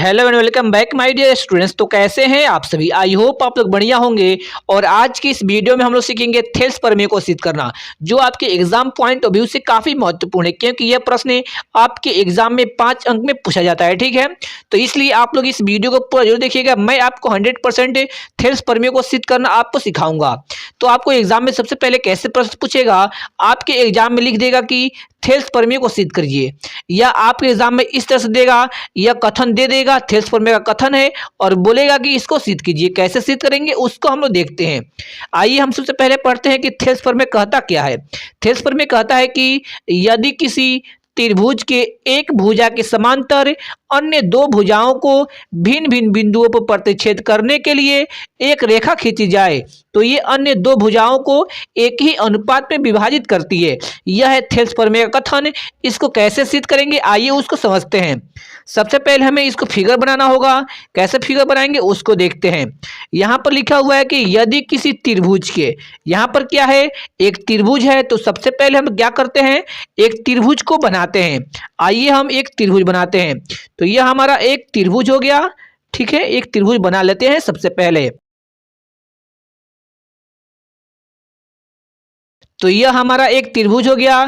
Hello and welcome back my dear students. तो कैसे हैं आप सभी? आई होप आप लोग बढ़िया होंगे। और आज की इस वीडियो में हम लोग सीखेंगे थेल्स प्रमेय को सिद्ध करना, जो आपके एग्जाम पॉइंट ऑफ व्यू से काफी महत्वपूर्ण है, क्योंकि यह प्रश्न आपके एग्जाम में 5 अंक में पूछा जाता है। ठीक है, तो इसलिए आप लोग इस वीडियो को पूरा जरूर देखिएगा। मैं आपको 100% थेल्स प्रमेय को सिद्ध करना आपको सिखाऊंगा। तो आपको एग्जाम में सबसे पहले कैसे प्रश्न पूछेगा, आपके एग्जाम में लिख देगा कि थेल्स प्रमेय को सिद्ध करिए, या आपके एग्जाम में इस तरह से देगा, यह कथन दे देगा, थेल्स प्रमेय का कथन है, और बोलेगा कि इसको सिद्ध कीजिए। कैसे सिद्ध करेंगे उसको हम लोग देखते हैं। आइए हम सबसे पहले पढ़ते हैं कि थेल्स प्रमेय कहता क्या है। थेल्स प्रमेय कहता है कि यदि किसी त्रिभुज के एक भुजा के समांतर अन्य दो भुजाओं को भिन्न भिन्न बिंदुओं पर प्रतिच्छेद करने के लिए एक रेखा खींची जाए, तो ये अन्य दो भुजाओं को एक ही अनुपात में विभाजित करती है। यह है थेल्स प्रमेय का कथन। इसको कैसे सिद्ध करेंगे, आइए उसको समझते हैं। सबसे पहले हमें इसको फिगर बनाना होगा। कैसे फिगर बनाएंगे उसको देखते हैं। यहाँ पर लिखा हुआ है कि यदि किसी त्रिभुज के, यहाँ पर क्या है, एक त्रिभुज है, तो सबसे पहले हम क्या करते हैं, एक त्रिभुज को बनाते हैं। आइए हम एक त्रिभुज बनाते हैं। तो यह हमारा एक त्रिभुज हो गया। ठीक है, एक त्रिभुज बना लेते हैं सबसे पहले। तो यह हमारा एक त्रिभुज हो गया।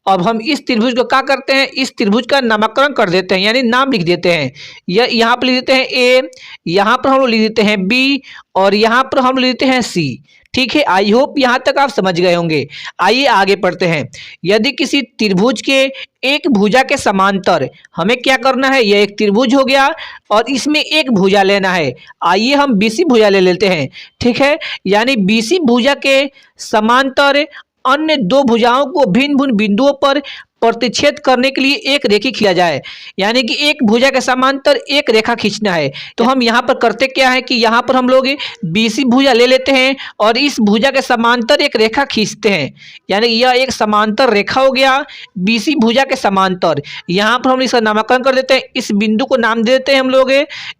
अब हम इस त्रिभुज को क्या करते हैं, इस त्रिभुज का नामकरण कर देते हैं, यानी नाम लिख देते हैं। यह यहाँ पर लिख देते हैं ए, यहाँ पर हम लोग लिख देते हैं बी, और यहाँ पर हम लिख देते हैं सी। ठीक है, आई होप यहाँ तक आप समझ गए होंगे। आइए आगे पढ़ते हैं। यदि किसी त्रिभुज के एक भुजा के समांतर, हमें क्या करना है, यह एक त्रिभुज हो गया और इसमें एक भुजा लेना है। आइए हम बीसी भुजा ले लेते हैं। ठीक है, यानी बीसी भुजा के समांतर अन्य दो भुजाओं को भिन्न भिन्न बिंदुओं पर प्रतिच्छेद करने के लिए एक रेखा खींचा जाए, यानी कि एक भुजा के समांतर एक रेखा खींचना है। तो हम यहाँ पर करते क्या है कि यहाँ पर हम लोग बीसी भुजा ले लेते हैं और इस भुजा के समांतर एक रेखा खींचते हैं, यानी यह एक समांतर रेखा हो गया बीसी भुजा के समांतर। यहाँ पर हम इसका नामकरण कर देते हैं। इस बिंदु को नाम दे देते हैं हम लोग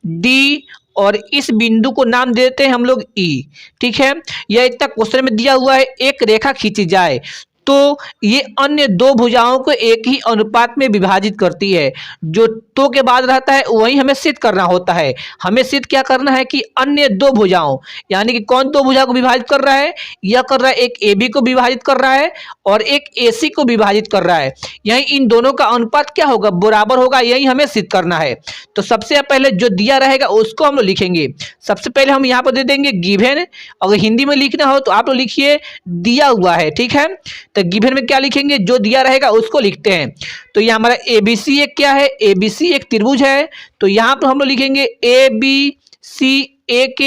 डी, और इस बिंदु को नाम देते हैं हम लोग ई। ठीक है, यह इतना क्वेश्चन में दिया हुआ है, एक रेखा खींची जाए तो ये अन्य दो भुजाओं को एक ही अनुपात में विभाजित करती है। जो तो के बाद रहता है वही हमें सिद्ध करना होता है। हमें सिद्ध क्या करना है कि अन्य दो भुजाओं, यानी कि कौन दो भुजा को विभाजित कर रहा है, यह कर रहा है एक ए बी को विभाजित कर रहा है और एक ए सी को विभाजित कर रहा है। यही इन दोनों का अनुपात क्या होगा, बराबर होगा। यही हमें सिद्ध करना है। तो सबसे पहले जो दिया रहेगा उसको हम लोग लिखेंगे। सबसे पहले हम यहाँ पर दे देंगे गिवन। अगर हिंदी में लिखना हो तो आप लोग लिखिए दिया हुआ है। ठीक है, तो गिवन में क्या लिखेंगे, जो दिया रहेगा उसको लिखते हैं। तो ये हमारा एबीसी एक क्या है, एबीसी एक त्रिभुज है। तो यहाँ पर हम लोग लिखेंगे ए बी सी एक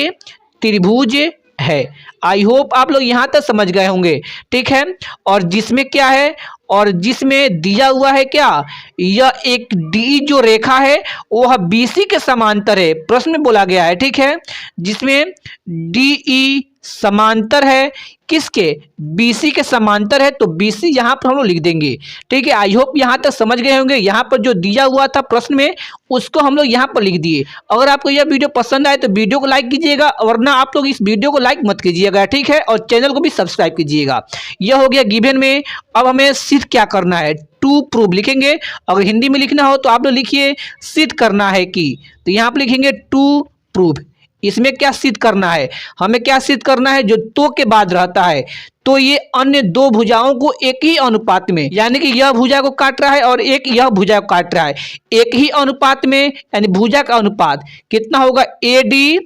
त्रिभुज है। आई होप आप लोग यहाँ तक समझ गए होंगे। ठीक है, और जिसमें क्या है, और जिसमें दिया हुआ है क्या, यह एक डी जो रेखा है वह बीसी के समांतर है, प्रश्न में बोला गया है। ठीक है, जिसमें डी ई समांतर है किसके, बीसी के समांतर है। तो बीसी यहाँ पर हम लोग लिख देंगे। ठीक है, आई होप यहाँ तक समझ गए होंगे। यहाँ पर जो दिया हुआ था प्रश्न में उसको हम लोग यहाँ पर लिख दिए। अगर आपको यह वीडियो पसंद आए तो वीडियो को लाइक कीजिएगा, वरना आप लोग इस वीडियो को लाइक मत कीजिएगा। ठीक है, और चैनल को भी सब्सक्राइब कीजिएगा। यह हो गया गिवन में। अब हमें सिद्ध क्या करना है, टू प्रूव लिखेंगे। अगर हिंदी में लिखना हो तो आप लोग लिखिए सिद्ध करना है कि, तो यहाँ पर लिखेंगे टू प्रूव। इसमें क्या सिद्ध करना है, हमें क्या सिद्ध करना है, जो तो के बाद रहता है। तो ये अन्य दो भुजाओं को एक ही अनुपात में, यानी कि यह भुजा को काट रहा है और एक यह भुजा को काट रहा है, एक ही अनुपात में, यानी भुजा का अनुपात कितना होगा, ए डी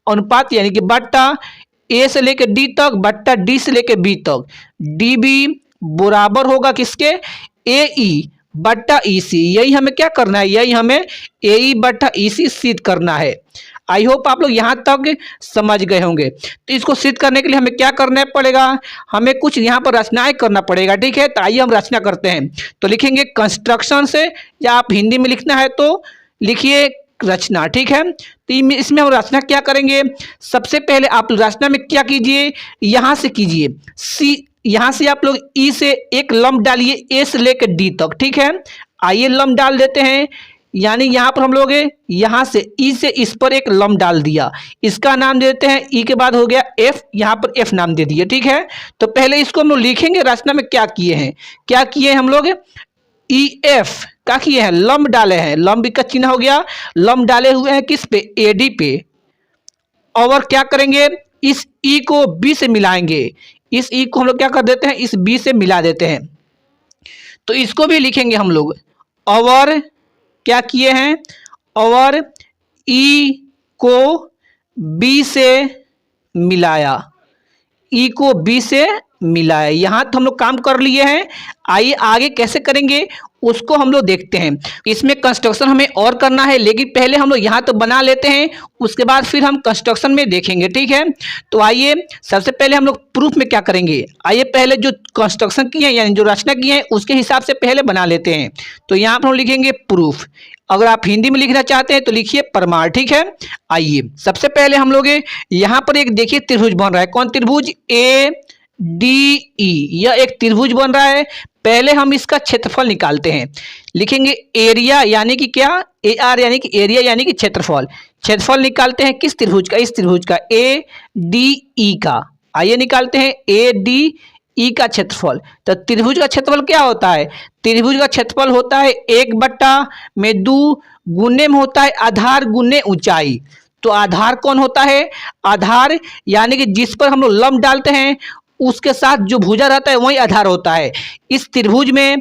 अनुपात, यानी कि बट्टा ए से लेकर डी तक बट्टा डी से लेकर बी तक, डी बी बराबर होगा किसके, ए ई बट्टा ई सी। यही हमें क्या करना है, यही हमें ए ई बट्टा ई सी सिद्ध करना है। आई होप आप लोग यहाँ तक समझ गए होंगे। तो इसको सिद्ध करने के लिए हमें क्या करना पड़ेगा, हमें कुछ यहाँ पर रचनाएं करना पड़ेगा। ठीक है, तो आइए हम रचना करते हैं। तो लिखेंगे कंस्ट्रक्शन से, या आप हिंदी में लिखना है तो लिखिए रचना। ठीक है, तो इसमें हम रचना क्या करेंगे, सबसे पहले आप रचना में क्या कीजिए, यहाँ से कीजिए सी, यहाँ से आप लोग ई से एक लंब डालिए ए से लेकर डी तक। ठीक है, आइए लंब डाल देते हैं। यानी यहाँ पर हम लोग यहाँ से ई से इस पर एक लंब डाल दिया, इसका नाम देते हैं ई के बाद हो गया एफ, यहाँ पर एफ नाम दे दिए। ठीक है, तो पहले इसको हम लोग लिखेंगे रचना में क्या किए हैं, क्या किए हम लोग, ई एफ क्या किए हैं, लंब डाले हैं, लंब का चिन्ह हो गया, लंब डाले हुए हैं किस पे, एडी पे। और क्या करेंगे, इस ई को बी से मिलाएंगे, इस ई को हम लोग क्या कर देते हैं, इस बी से मिला देते हैं। तो इसको भी लिखेंगे हम लोग, और क्या किए हैं, और ई को बी से मिलाया, ई को बी से मिलाया। यहाँ तो हम लोग काम कर लिए हैं, आइए आगे कैसे करेंगे उसको हम लोग देखते हैं। इसमें कंस्ट्रक्शन हमें और करना है, लेकिन पहले हम लोग यहाँ तो बना लेते हैं, उसके बाद फिर हम कंस्ट्रक्शन में देखेंगे, ठीक है। तो आइए सबसे पहले हम लोग प्रूफ में क्या करेंगे, आइए पहले जो कंस्ट्रक्शन किए हैं यानी जो रचना किए हैं उसके हिसाब से पहले बना लेते हैं। तो यहाँ पर हम लिखेंगे प्रूफ, अगर आप हिंदी में लिखना चाहते हैं तो लिखिए प्रमाण, ठीक है। आइए सबसे पहले हम लोग यहाँ पर एक देखिए त्रिभुज बन रहा है, कौन त्रिभुज, ए डी ई, यह एक त्रिभुज बन रहा है। पहले हम इसका क्षेत्रफल निकालते हैं, लिखेंगे एरिया यानी कि क्या, ए आर यानी कि एरिया यानी कि क्षेत्रफल। क्षेत्रफल निकालते हैं किस त्रिभुज का, इस त्रिभुज का ए डी ई का। आइए निकालते हैं ए डी ई का क्षेत्रफल। तो त्रिभुज का क्षेत्रफल क्या होता है, त्रिभुज का क्षेत्रफल होता है 1/2 गुने में होता है आधार गुने ऊंचाई। तो आधार कौन होता है, आधार यानी कि जिस पर हम लोग लंब डालते हैं उसके साथ जो भुजा रहता है वही आधार होता है। इस त्रिभुज में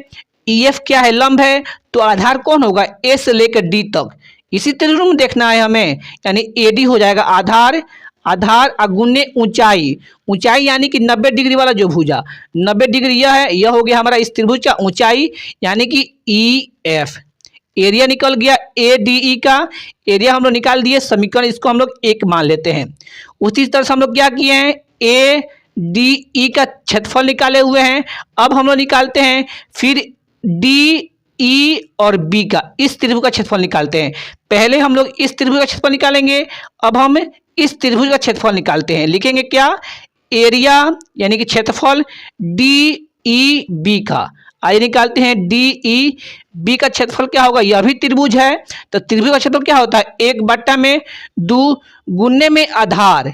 EF क्या है, लंब है, तो आधार कौन होगा, ए से लेकर डी तक। इसी त्रिभुज में देखना है हमें, यानी AD हो जाएगा आधार, आधार अगुने ऊंचाई, ऊंचाई यानी कि 90 डिग्री वाला जो भुजा, 90 डिग्री यह है, यह हो गया हमारा इस त्रिभुज का ऊंचाई यानी कि EF। एरिया निकल गया ADE का, एरिया हम लोग निकाल दिए, समीकरण इसको हम लोग 1 मान लेते हैं। उसी तरह से हम लोग क्या किए हैं, ADE का क्षेत्रफल निकाले हुए हैं। अब हम लोग निकालते हैं फिर DE और B का, इस त्रिभुज का क्षेत्रफल निकालते हैं। पहले हम लोग इस त्रिभुज का क्षेत्रफल निकालेंगे, अब हम इस त्रिभुज का क्षेत्रफल निकालते हैं। लिखेंगे क्या, एरिया यानी कि क्षेत्रफल DEB का। आइए निकालते हैं DEB का क्षेत्रफल क्या होगा, यह भी त्रिभुज है। तो त्रिभुज का क्षेत्रफल क्या होता है, 1/2 गुने में आधार,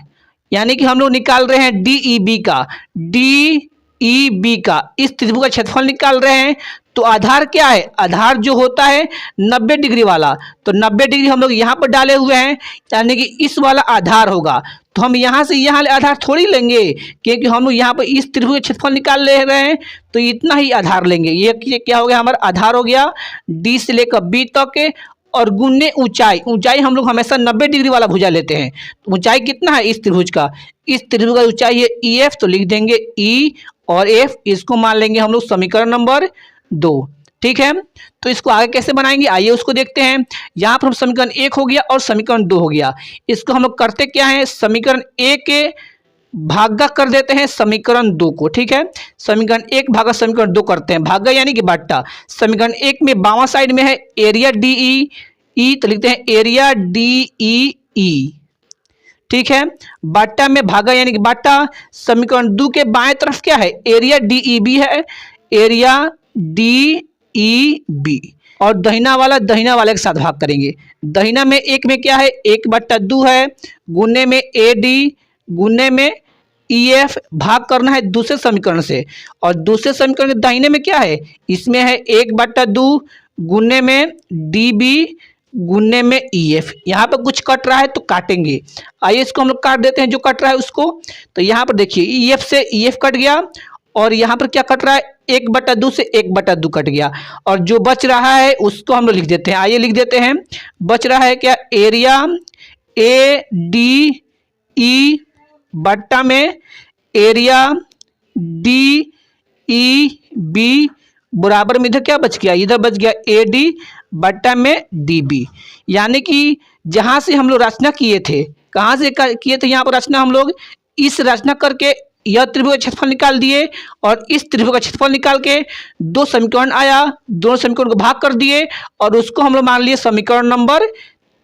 यानी कि हम लोग निकाल रहे हैं DEB का, DEB का इस त्रिभुज का क्षेत्रफल निकाल रहे हैं। तो आधार क्या है, आधार जो होता है 90 डिग्री वाला, तो 90 डिग्री हम लोग यहाँ पर डाले हुए हैं, यानी कि इस वाला आधार होगा। तो हम यहाँ से यहाँ आधार थोड़ी लेंगे, क्योंकि हम लोग यहाँ पर इस त्रिभुज का क्षेत्रफल निकाल ले रहे हैं, तो इतना ही आधार लेंगे। ये क्या हो गया, हमारा आधार हो गया D से लेकर B तक के, और गुने ऊंचाई, ऊंचाई हम लोग हमेशा 90 डिग्री वाला भुजा लेते हैं। तो ऊंचाई कितना है इस त्रिभुज का, इस त्रिभुज का ऊंचाई है EF, तो लिख देंगे E और F, इसको मान लेंगे हम लोग समीकरण नंबर 2, ठीक है। तो इसको आगे कैसे बनाएंगे, आइए उसको देखते हैं। यहाँ पर हम समीकरण 1 हो गया और समीकरण 2 हो गया। इसको हम लोग करते क्या है, समीकरण 1 के भागा कर देते हैं समीकरण 2 को, ठीक है। समीकरण 1 भागा समीकरण 2 करते हैं, भागा यानी कि बाटा। समीकरण 1 में बावां साइड में है एरिया DEE, तो लिखते हैं एरिया DEE, ठीक है। बाटा में भागा यानी कि बाटा। समीकरण 2 के बाएं तरफ क्या है, एरिया DEB है, एरिया DEB, और दहिना वाले के साथ भाग करेंगे। दहिना में 1 में क्या है, 1/2 है, गुने में AD गुने में EF, भाग करना है दूसरे समीकरण से, और दूसरे समीकरण के दाहिने में क्या है, इसमें है 1/2 गुने में DB गुने में EF। यहाँ पर कुछ कट रहा है तो काटेंगे, आइए इसको हम लोग काट देते हैं जो कट रहा है उसको। तो यहाँ पर देखिए EF से EF कट गया, और यहाँ पर क्या कट रहा है, 1/2 से 1/2 कट गया, और जो बच रहा है उसको हम लोग लिख देते हैं। आइए लिख देते हैं, बच रहा है क्या, एरिया ADE बट्टा में एरिया DEB बराबर में इधर क्या बच गया, इधर बच गया AD बट्टा में DB। यानी कि जहां से हम लोग रचना किए थे, कहां से किए थे, यहाँ पर रचना हम लोग इस रचना करके यह त्रिभुज का क्षेत्रफल निकाल दिए, और इस त्रिभुज का क्षेत्रफल निकाल के 2 समीकरण आया, दोनों समीकरण को भाग कर दिए, और उसको हम लोग मान लिए समीकरण नंबर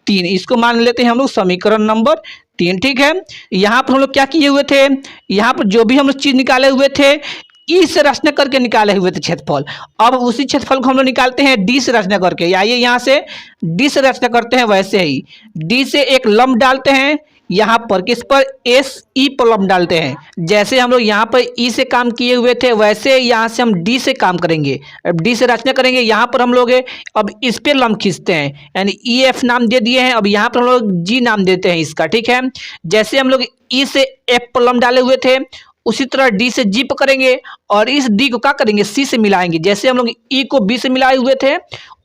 3। इसको मान लेते हैं हम लोग समीकरण नंबर 3, ठीक है। यहाँ पर हम लोग क्या किए हुए थे, यहाँ पर जो भी हम लोग चीज निकाले हुए थे ई से रचना करके निकाले हुए थे क्षेत्रफल, अब उसी क्षेत्रफल को हम लोग निकालते हैं D से रचना करके। आइए यहाँ से D से रचना करते हैं, वैसे ही D से एक लंब डालते हैं, यहाँ पर किस पर एस ई पर लंब डालते हैं। जैसे हम लोग यहाँ पर ई से काम किए हुए थे वैसे यहाँ से हम डी से काम करेंगे। अब डी से रचना करेंगे, यहाँ पर हम लोग अब इस पे लंब खींचते हैं, यानी ई एफ नाम दे दिए हैं। अब यहाँ पर हम लोग जी नाम देते हैं इसका, ठीक है। जैसे हम लोग ई से एफ पर लंब डाले हुए थे उसी तरह डी से जी पर करेंगे और इस डी को क्या करेंगे, सी से मिलाएंगे। जैसे हम लोग ई को बी से मिलाए हुए थे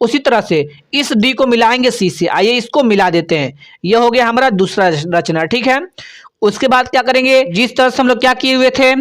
उसी तरह से इस डी को मिलाएंगे सी से। आइए इसको मिला देते हैं, यह हो गया हमारा दूसरा रचना, ठीक है। उसके बाद क्या करेंगे, जिस तरह से हम लोग क्या किए हुए थे,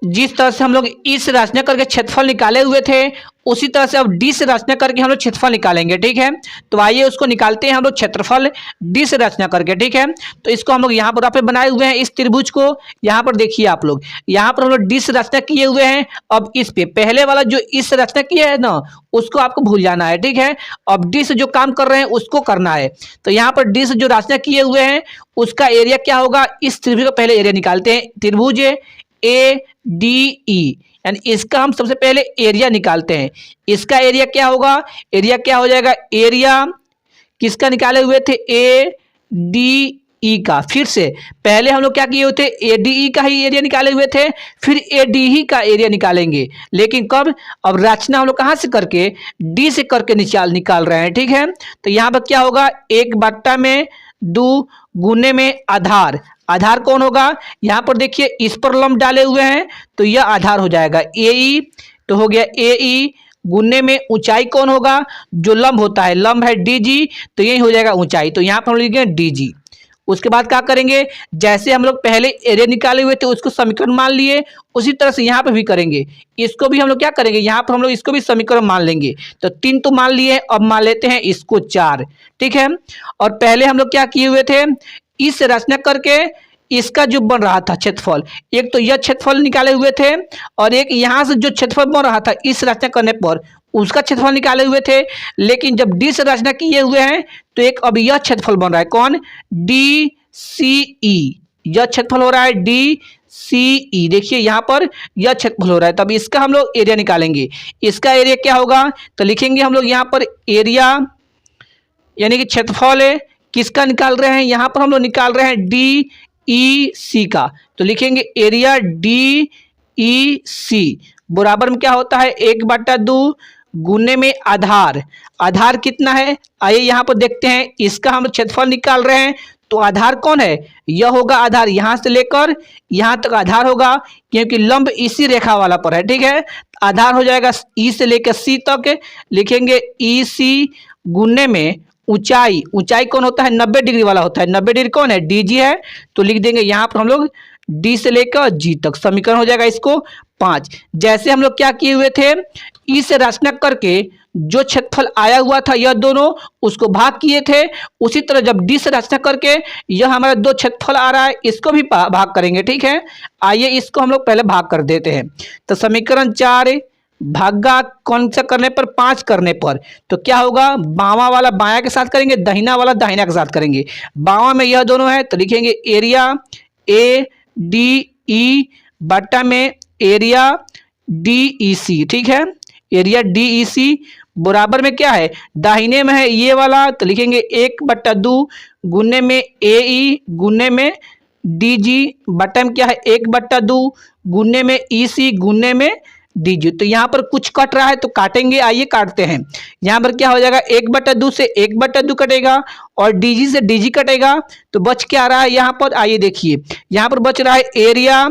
जिस तरह से हम लोग ई से रचना करके क्षेत्रफल निकाले हुए थे उसी तरह से अब डी से रचना करके हम लोग क्षेत्रफल निकालेंगे, ठीक है। तो आइए उसको निकालते हैं हम लोग क्षेत्रफल डी से रचना करके, ठीक है। तो इसको हम लोग यहाँ पर बनाए हुए हैं इस त्रिभुज को। यहाँ पर देखिए आप लोग, यहाँ पर हम लोग डी से रचना किए हुए हैं। अब इस पे पहले वाला जो इस रचना किया है ना उसको आपको भूल जाना है, ठीक है। अब डी से जो काम कर रहे हैं उसको करना है। तो यहाँ पर डी से जो रचना किए हुए हैं उसका एरिया क्या होगा, इस त्रिभुज का पहले एरिया निकालते हैं। त्रिभुज ए डी ई, यानी इसका हम सबसे पहले एरिया निकालते हैं। इसका एरिया क्या होगा, एरिया क्या हो जाएगा, एरिया किसका निकाले हुए थे, ए डी ई का। फिर से पहले हम लोग क्या किए हुए थे, ए डी ई का ही एरिया निकाले हुए थे, फिर ए डी ई का एरिया निकालेंगे। लेकिन कब, अब रचना हम लोग कहाँ से करके, डी से करके निकाल रहे हैं, ठीक है। तो यहाँ पर क्या होगा, 1/2 गुने में आधार। आधार कौन होगा, यहाँ पर देखिए इस पर लंब डाले हुए हैं तो यह आधार हो जाएगा ए ई। तो हो गया ए ई गुने में ऊंचाई कौन होगा, जो लंब होता है, लंब है डी जी, तो यही हो जाएगा ऊंचाई। तो यहाँ पर हम लिखेंगे डी जी। उसके बाद क्या करेंगे, जैसे हम लोग पहले एरिया निकाले हुए थे उसको समीकरण मान लिए उसी तरह से यहाँ पे भी करेंगे। इसको भी हम लोग क्या करेंगे, यहाँ पर हम लोग इसको भी समीकरण मान लेंगे। तो 3 तो मान लिए, अब मान लेते हैं इसको 4, ठीक है। और पहले हम लोग क्या किए हुए थे, इस रचना करके इसका जो बन रहा था क्षेत्रफल, एक तो यह क्षेत्रफल निकाले हुए थे और एक यहाँ से जो क्षेत्रफल बन रहा था इस रचना करने पर उसका क्षेत्रफल निकाले हुए थे। लेकिन जब डी से रचना किए हुए हैं तो एक अब यह क्षेत्रफल बन रहा है, कौन, डी सी ई। यह क्षेत्रफल हो रहा है डी सी ई, देखिए यहाँ पर यह क्षेत्रफल हो रहा है। तब इसका हम लोग एरिया निकालेंगे। इसका एरिया क्या होगा, तो लिखेंगे हम लोग यहाँ पर एरिया, यानी कि क्षेत्रफल है किसका निकाल रहे हैं, यहाँ पर हम लोग निकाल रहे हैं डी ई सी का। तो लिखेंगे एरिया डी ई सी बराबर में क्या होता है, 1/2 गुने में आधार। आधार कितना है, आइए यहाँ पर देखते हैं। इसका हम क्षेत्रफल निकाल रहे हैं तो आधार कौन है, यह होगा आधार, यहाँ से लेकर यहाँ तक आधार होगा क्योंकि लंब इसी रेखा वाला पर है, ठीक है। आधार हो जाएगा ई से लेकर सी तक, लिखेंगे ई सी गुने में ऊंचाई। ऊंचाई कौन होता है, 90 डिग्री वाला होता है। 90 डिग्री कौन है, डी जी है। तो लिख देंगे यहाँ पर हम लोग डी से लेकर जी तक। समीकरण हो जाएगा इसको 5। जैसे हम लोग क्या किए हुए थे, ई से रचना करके जो क्षेत्रफल आया हुआ था यह दोनों उसको भाग किए थे, उसी तरह जब डी से रचना करके यह हमारा 2 क्षेत्रफल आ रहा है इसको भी भाग करेंगे, ठीक है। आइए इसको हम लोग पहले भाग कर देते हैं। तो समीकरण 4 भागा कौन सा करने पर, 5 करने पर, तो क्या होगा, बावा वाला बाया के साथ करेंगे, दहिना वाला दाहिना के साथ करेंगे। बावा में यह दोनों है तो लिखेंगे एरिया ए डी ई बटा में एरिया डी ई सी, ठीक है। एरिया डी ई सी बराबर में क्या है, दाहिने में है ये वाला तो लिखेंगे 1/2 गुने में ए ई गुने में डी जी बटा में क्या है 1/2 गुने में ई सी गुने में डी जी। तो यहाँ पर कुछ कट रहा है तो काटेंगे, आइए काटते हैं। यहाँ पर क्या हो जाएगा, 1/2 से 1/2 कटेगा और डी जी से डी जी कटेगा तो बच क्या रहा है यहाँ पर, आइए देखिए यहाँ पर बच रहा है एरिया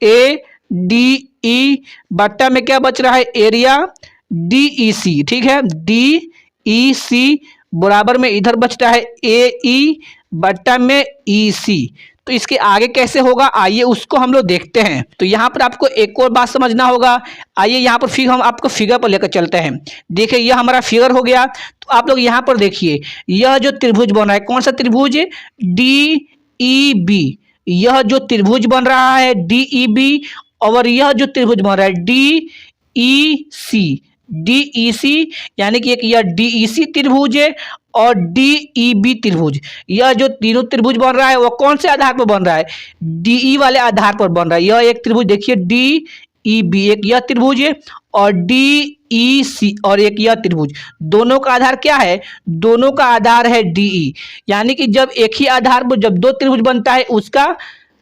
ए डी ई बट्टा में क्या बच रहा है, एरिया डी ई सी, ठीक है। डी ई सी बराबर में इधर बच रहा है ए ई बट्टा में ई सी। तो इसके आगे कैसे होगा, आइए उसको हम लोग देखते हैं। तो यहाँ पर आपको एक और बात समझना होगा। आइए यहाँ पर फिर हम आपको फिगर पर लेकर चलते हैं। देखिए यह हमारा फिगर हो गया। तो आप लोग यहाँ पर देखिए यह जो त्रिभुज बन रहा है, कौन सा त्रिभुज, डी ई बी। यह जो त्रिभुज बन रहा है डी ई बी और यह जो त्रिभुज बन रहा है डी ई सी। डी ई सी यानी कि एक यह डी ई सी त्रिभुज है और डी ई बी त्रिभुज। यह जो तीनों त्रिभुज बन रहा है वो कौन से आधार पर बन रहा है, डी ई वाले आधार पर बन रहा है। यह एक त्रिभुज देखिए डी ई बी, एक यह त्रिभुज और डी ई सी और एक यह त्रिभुज, दोनों का आधार क्या है? दोनों का आधार है डी ई। यानी कि जब एक ही आधार पर जब दो त्रिभुज बनता है उसका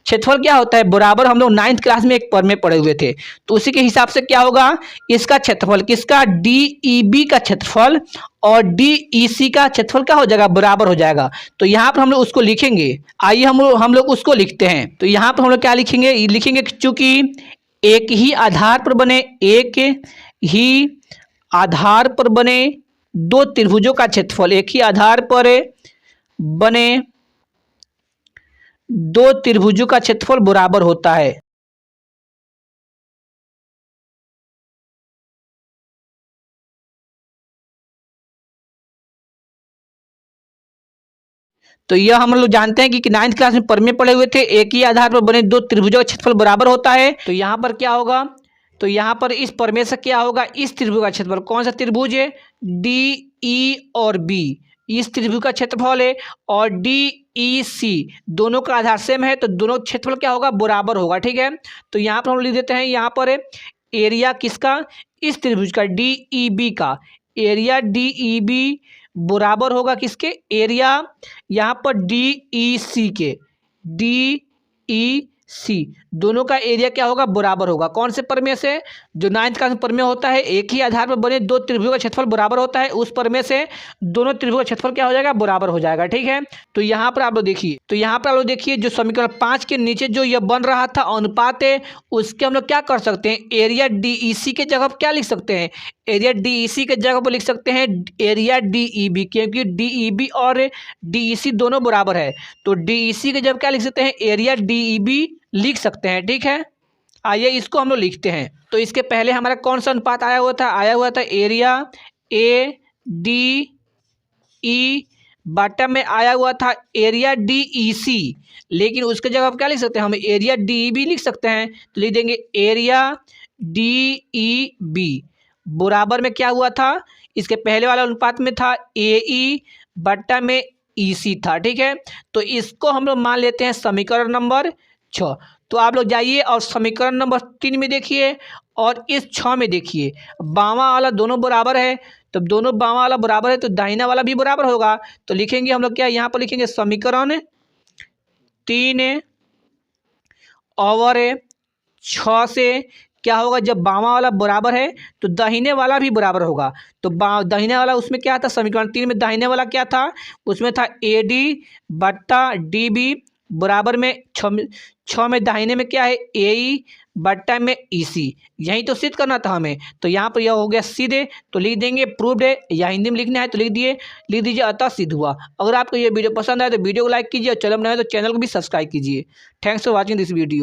क्षेत्रफल क्या होता है? बराबर। हम लोग 9th क्लास में एक पढ़ में पढ़े हुए थे, तो उसी के हिसाब से क्या होगा? इसका क्षेत्रफल किसका? डी ई बी का क्षेत्रफल और डी ई सी का क्षेत्रफल क्या हो जाएगा? बराबर हो जाएगा। तो यहाँ पर हम लोग उसको लिखेंगे। आइए हम लोग उसको लिखते हैं। तो यहाँ पर हम लोग क्या लिखेंगे? लिखेंगे चूंकि एक ही आधार पर बने, एक ही आधार पर बने दो त्रिभुजों का क्षेत्रफल, एक ही आधार पर बने दो त्रिभुजों का क्षेत्रफल बराबर होता है। तो यह हम लोग जानते हैं कि 9th क्लास में में पढ़े हुए थे, एक ही आधार पर बने दो त्रिभुजों का क्षेत्रफल बराबर होता है। तो यहाँ पर क्या होगा? तो यहाँ पर इस प्रमेय से क्या होगा? इस त्रिभुज का क्षेत्रफल, कौन सा त्रिभुज है? डी ई और बी, इस त्रिभुज का क्षेत्रफल है, और डी ई सी दोनों का आधार सेम है, तो दोनों क्षेत्रफल क्या होगा? बराबर होगा। ठीक है, तो यहाँ पर हम लिख देते हैं, यहाँ पर एरिया किसका? इस त्रिभुज का, डी ई बी का। एरिया डी ई बी बराबर होगा किसके? एरिया यहाँ पर डी ई सी के, डी ई सी दोनों का एरिया क्या होगा? बराबर होगा। कौन से प्रमेय से? जो 9th क्लास में प्रमेय होता है, एक ही आधार पर बने दो त्रिभुजों का क्षेत्रफल बराबर होता है, उस प्रमेय से दोनों त्रिभुज का क्षेत्रफल क्या हो जाएगा? बराबर हो जाएगा। ठीक है, तो यहाँ पर आप लोग देखिए, जो समीकरण 5 के नीचे जो यह बन रहा था अनुपात है, उसके हम लोग क्या कर सकते हैं? एरिया डी ई सी के जगह पर क्या लिख सकते हैं? एरिया डी ई सी के जगह पर लिख सकते हैं एरिया डी ई बी, क्योंकि डी ई बी और डी ई सी दोनों बराबर है, तो डी ई सी के जगह क्या लिख सकते हैं? एरिया डी ई बी लिख सकते हैं। ठीक है, आइए इसको हम लोग लिखते हैं। तो इसके पहले हमारा कौन सा अनुपात आया हुआ था? Area A D E, bottom में आया हुआ था एरिया डी ई सी, लेकिन उसके जगह आप क्या लिख सकते हैं? हम एरिया डी ई बी लिख सकते हैं, तो लिख देंगे एरिया डी ई बी बराबर में क्या हुआ था? इसके पहले वाला अनुपात में था ए ई बट्टा में ई सी था। ठीक है, तो इसको हम लोग मान लेते हैं समीकरण नंबर 6। तो आप लोग जाइए और समीकरण नंबर 3 में देखिए और इस 6 में देखिए, बावां वाला दोनों बराबर है, तो दोनों बावां वाला बराबर है तो दाहिना वाला भी बराबर होगा। तो लिखेंगे हम लोग क्या? यहाँ पर लिखेंगे समीकरण 3 और 6 से क्या होगा? जब बावां वाला बराबर है तो दाहिने वाला भी बराबर होगा। तो दाहिने वाला उसमें क्या था? समीकरण 3 में दाहिने वाला क्या था? उसमें था ए डी बट्टा डी बी बराबर में 6 में दाहिने में क्या है? ए ई बट्टा में ई सी। यही तो सिद्ध करना था हमें, तो यहाँ पर यह हो गया सीधे, तो लिख देंगे प्रूव्ड है, या हिंदी में लिखना है तो लिख दीजिए अतः सिद्ध हुआ। अगर आपको ये वीडियो पसंद आए तो वीडियो को लाइक कीजिए और चैनल बनाए तो चैनल को भी सब्सक्राइब कीजिए। Thanks for watching this video.